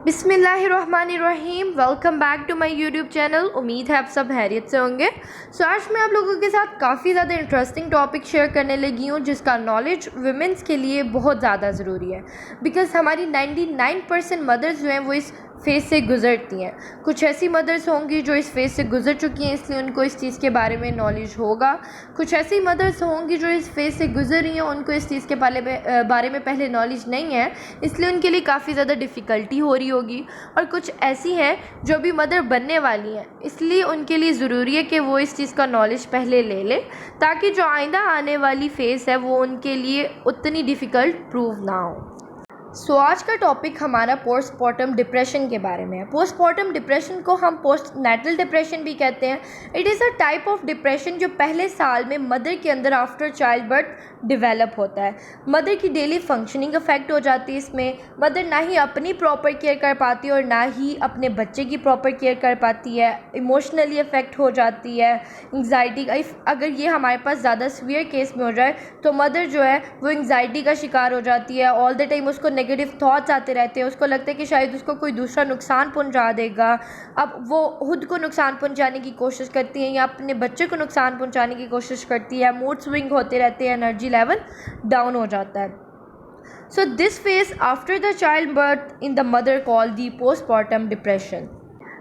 बिस्मिल्लाहिर्रहमानिर्रहीम। Welcome back to my YouTube channel. उम्मीद है आप सब खैरियत से होंगे। आज मैं आप लोगों के साथ काफ़ी ज़्यादा इंटरेस्टिंग टॉपिक शेयर करने लगी हूँ जिसका नॉलेज वुमेंस के लिए बहुत ज़्यादा ज़रूरी है। बिकॉज़ हमारी 99% मदर्स जो हैं वो इस फेज़ से गुज़रती हैं। कुछ ऐसी मदर्स होंगी जो इस फेज़ से गुज़र चुकी हैं, इसलिए उनको इस चीज़ के बारे में नॉलेज होगा। कुछ ऐसी मदर्स होंगी जो इस फेज़ से गुज़र रही हैं, उनको इस चीज़ के बारे में पहले नॉलेज नहीं है, इसलिए उनके लिए काफ़ी ज़्यादा डिफ़िकल्टी हो रही होगी। और कुछ ऐसी हैं जो भी मदर बनने वाली हैं, इसलिए उनके लिए ज़रूरी है कि वो इस चीज़ का नॉलेज पहले ले लें, ताकि जो आइंदा आने वाली फ़ेज़ है वो उनके लिए उतनी डिफ़िकल्ट प्रूव ना हो। आज का टॉपिक हमारा पोस्टमार्टम डिप्रेशन के बारे में है। पोस्टमार्टम डिप्रेशन को हम पोस्ट नेटल डिप्रेशन भी कहते हैं। It is a type of depression जो पहले साल में मदर के अंदर आफ्टर चाइल्ड बर्थ डिवेलप होता है। मदर की डेली फंक्शनिंग अफेक्ट हो जाती है। इसमें मदर ना ही अपनी प्रॉपर केयर कर पाती है और ना ही अपने बच्चे की प्रॉपर केयर कर पाती है। इमोशनली अफेक्ट हो जाती है। एंग्जाइटी, अगर ये हमारे पास ज़्यादा सीवियर केस में हो जाए तो मदर जो है वो एंग्जाइटी का शिकार हो जाती है। ऑल द टाइम उसको नेगेटिव थॉट्स आते रहते हैं। उसको लगता है कि शायद उसको कोई दूसरा नुकसान पहुंचा देगा। अब वो खुद को नुकसान पहुंचाने की कोशिश करती है या अपने बच्चे को नुकसान पहुंचाने की कोशिश करती है। मूड स्विंग होते रहते हैं, एनर्जी लेवल डाउन हो जाता है। So this phase after the child birth in the mother call the postpartum depression.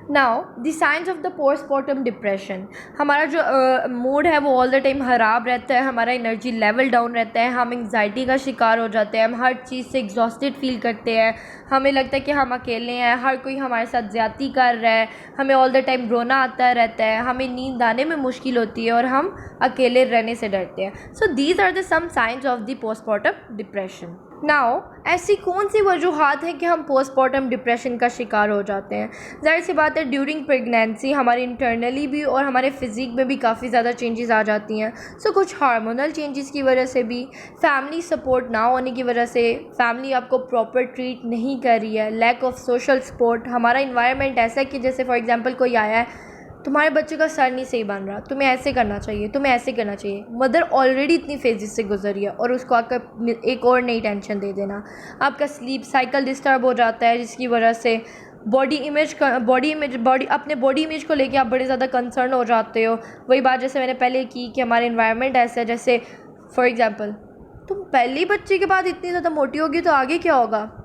Now the science of the postpartum depression. हमारा जो मूड है वो ऑल द टाइम ख़राब रहता है, हमारा एनर्जी लेवल डाउन रहता है, हम एंग्जाइटी का शिकार हो जाते हैं, हम हर चीज़ से एग्जॉस्टेड फील करते हैं, हमें लगता है कि हम अकेले हैं, हर कोई हमारे साथ ज़्यादती कर रहा है, हमें ऑल द टाइम रोना आता रहता है, हमें नींद आने में मुश्किल होती है और हम अकेले रहने से डरते हैं। So these are the some signs of the postpartum depression. Now ऐसी कौन सी वजूहात हैं कि हम पोस्टमार्टम डिप्रेशन का शिकार हो जाते हैं? ज़ाहिर सी बात है, ड्यूरिंग प्रेगनेंसी हमारे इंटरनली भी और हमारे फिज़िक में भी काफ़ी ज़्यादा चेंजेस आ जाती हैं। कुछ हार्मोनल चेंजेस की वजह से भी, फैमिली सपोर्ट ना होने की वजह से, फैमिली आपको प्रॉपर ट्रीट नहीं कर रही है, लैक ऑफ सोशल सपोर्ट, हमारा इन्वायरमेंट ऐसा है कि जैसे फॉर एग्जांपल कोई आया है, तुम्हारे बच्चे का सर नहीं सही बन रहा, तुम्हें ऐसे करना चाहिए, तुम्हें ऐसे करना चाहिए। मदर ऑलरेडी इतनी फेजेस से गुजरी है और उसको आकर एक और नई टेंशन दे देना। आपका स्लीप साइकिल डिस्टर्ब हो जाता है, जिसकी वजह से अपने बॉडी इमेज को लेके आप बड़े ज़्यादा कंसर्न हो जाते हो। वही बात जैसे मैंने पहले की कि हमारे इन्वायरमेंट ऐसा है, जैसे फॉर एग्जांपल तुम पहली बच्चे के बाद इतनी ज़्यादा मोटी होगी तो आगे क्या होगा?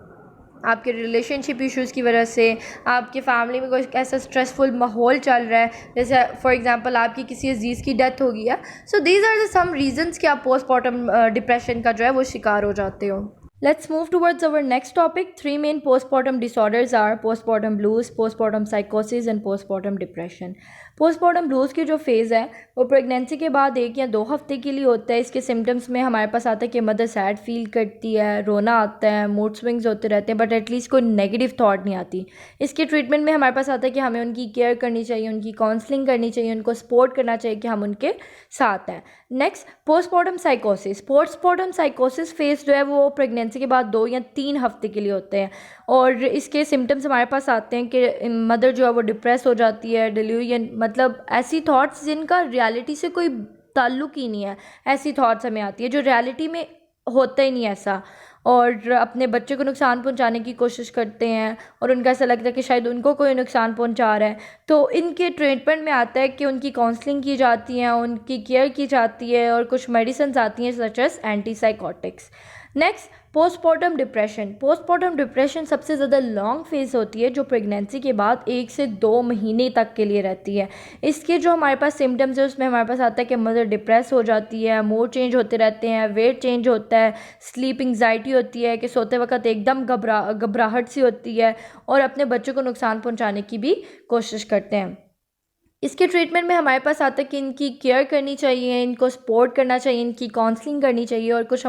आपके रिलेशनशिप इश्यूज़ की वजह से, आपके फैमिली में कोई ऐसा स्ट्रेसफुल माहौल चल रहा है, जैसे फॉर एग्जांपल आपकी किसी अजीज़ की डेथ हो गई है। So these are the some reasons कि आप पोस्टमार्टम डिप्रेशन का जो है वो शिकार हो जाते हो। Let's move towards our next topic. 3 main postpartum disorders are postpartum blues, postpartum psychosis and postpartum depression. Postmortem blues की जो फेज़ है वो प्रेगनेंसी के बाद 1 या 2 हफ्ते के लिए होता है। इसके सिम्टम्स में हमारे पास आता है कि मदर सैड फील करती है, रोना आता है, मूड स्विंग्स होते रहते हैं, बट एटलीस्ट कोई नेगेटिव थॉट नहीं आती। इसके ट्रीटमेंट में हमारे पास आता है कि हमें उनकी केयर करनी चाहिए, उनकी काउंसलिंग करनी चाहिए, उनको सपोर्ट करना चाहिए कि हम उनके साथ हैं। नेक्स्ट, पोस्टमार्टम साइकोसिस। पोस्टमार्टम साइकोसिस फेज़ जो है वो प्रेगनेंसी के बाद 2 या 3 हफ्ते के लिए होते हैं और इसके सिम्टम्स हमारे पास आते हैं कि मदर जो है वो डिप्रेस हो जाती है, डिल्यूजन, मतलब ऐसी थॉट्स जिनका रियलिटी से कोई ताल्लुक ही नहीं है, ऐसी थॉट्स हमें आती है जो रियलिटी में होता ही नहीं ऐसा, और अपने बच्चे को नुकसान पहुंचाने की कोशिश करते हैं और उनका ऐसा लगता है कि शायद उनको कोई नुकसान पहुंचा रहा है। तो इनके ट्रीटमेंट में आता है कि उनकी काउंसलिंग की जाती है, उनकी केयर की जाती है और कुछ मेडिसिन आती हैं such as antipsychotics. Next, postpartum depression. Postpartum depression सबसे ज़्यादा लॉन्ग फेज़ होती है जो प्रेगनेंसी के बाद 1 से 2 महीने तक के लिए रहती है। इसके जो हमारे पास सिम्टम्स है उसमें हमारे पास आता है कि मदर डिप्रेस हो जाती है, मूड चेंज होते रहते हैं, वेट चेंज होता है, स्लीप एंग्जाइटी होती है कि सोते वक्त एकदम घबराहट सी होती है और अपने बच्चों को नुकसान पहुँचाने की भी कोशिश करते हैं। इसके ट्रीटमेंट में हमारे पास आता है कि इनकी केयर करनी चाहिए, इनको सपोर्ट करना चाहिए, इनकी काउंसलिंग करनी चाहिए और कुछ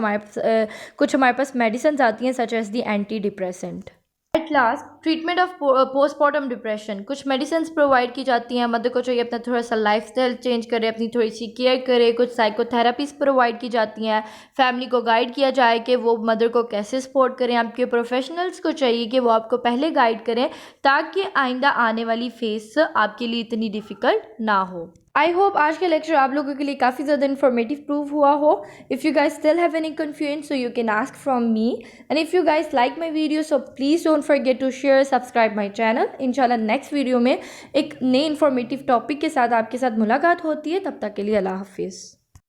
हमारे पास मेडिसिन आती हैं such as the antidepressant. At last, treatment of postpartum depression. कुछ मेडिसिन प्रोवाइड की जाती हैं, मदर को चाहिए अपना थोड़ा सा लाइफस्टाइल चेंज करे, अपनी थोड़ी सी केयर करे। कुछ साइकोथेरापीज प्रोवाइड की जाती हैं, फैमिली को गाइड किया जाए कि वो मदर को कैसे सपोर्ट करें। आपके प्रोफेशनल्स को चाहिए कि वो आपको पहले गाइड करें ताकि आइंदा आने वाली फेज आपके लिए इतनी डिफ़िकल्ट ना हो। आई होप आज का लेक्चर आप लोगों के लिए काफ़ी ज़्यादा इन्फॉर्मेटिव प्रूव हुआ हो. If you guys still have any confusion so you can ask from me, and if you guys like my video so please don't forget to share, subscribe my channel. इंशाल्लाह next video में एक नए informative topic के साथ आपके साथ मुलाकात होती है. तब तक के लिए अल्लाह हाफिज़.